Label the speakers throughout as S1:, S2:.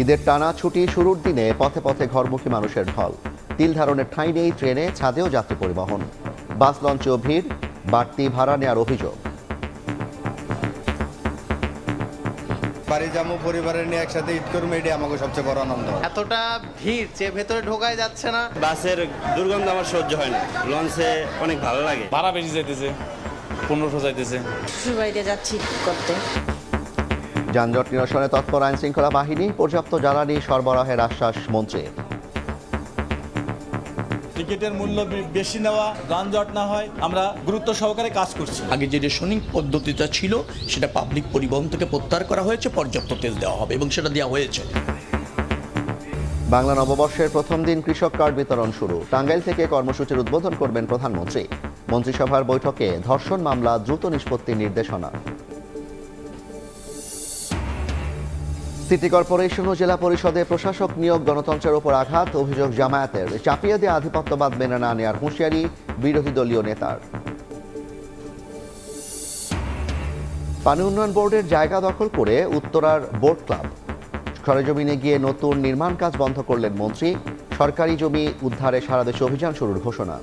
S1: ঈদের টানা ছুটি শুরুর দিনে পথে পথে ঘরমুখী মানুষের ঢল। তিল ধারণের ঠাঁই নেই ট্রেনে, ছাদেও যাত্রী পরিবহন। বাস লঞ্চেও ভিড়, বাড়তি ভাড়া নেওয়ার অভিযোগ।
S2: বাড়ি যাবো পরিবারের নিয়ে একসাথে ঈদ করবো, এটাই আমাকে সবচেয়ে বড় আনন্দ।
S3: এতটা ভিড় যে ভেতরে ঢোকাই যাচ্ছে না।
S4: বাসের দুর্গন্ধ আমার সহ্য হয় না, লঞ্চে অনেক ভালো লাগে।
S5: ভাড়া বেশি যাইতেছে, 1500 যাইতেছে।
S6: শ্বশুরবাড়িতে যাচ্ছি করতে।
S1: যানজট নিরসনে তৎপর আইন শৃঙ্খলা বাহিনী, পর্যাপ্ত জ্বালানি সরবরাহের আশ্বাস মন্ত্রীর।
S7: টিকিটের মূল্য বেশি নেওয়া, যানজট না হয়, আমরা গুরুত্ব সহকারে কাজ করছি।
S8: আগে যে রেশনিং পদ্ধতিটা ছিল সেটা পাবলিক পরিবহন থেকে প্রত্যাহার করা হয়েছে, পর্যাপ্ত তেল দেওয়া হবে এবং সেটা দেওয়া হয়েছে।
S1: বাংলা নববর্ষের প্রথম দিন কৃষক কার্ড বিতরণ শুরু। টাঙ্গাইল থেকে কর্মসূচির উদ্বোধন করবেন প্রধানমন্ত্রী। মন্ত্রিসভার বৈঠকে ধর্ষণ মামলা দ্রুত নিষ্পত্তির নির্দেশনা। সিটি কর্পোরেশন ও জেলা পরিষদে প্রশাসক নিয়োগ গণতন্ত্রের ওপর আঘাত, অভিযোগ জামায়াতের। চাপিয়ে দিয়ে আধিপত্যবাদ মেনে না নেওয়ার হুঁশিয়ারি বিরোধী দলীয় নেতার। পানি উন্নয়ন বোর্ডের জায়গা দখল করে উত্তরার বোর্ড ক্লাব। সরেজমিনে গিয়ে নতুন নির্মাণ কাজ বন্ধ করলেন মন্ত্রী। সরকারি জমি উদ্ধারে সারা দেশে অভিযান শুরুর ঘোষণা।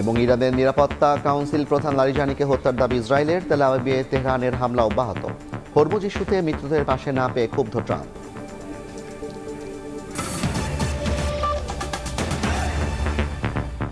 S1: এবং ইরানের নিরাপত্তা কাউন্সিল প্রধান লারিজানিকে হত্যার দাবি ইসরায়েলের। তেল আবিবে তেহরানের হামলা অব্যাহত। হরমুজ ইস্যুতে মৃতদের পাশে না পেয়ে ক্ষুব্ধ ট্রাম্প।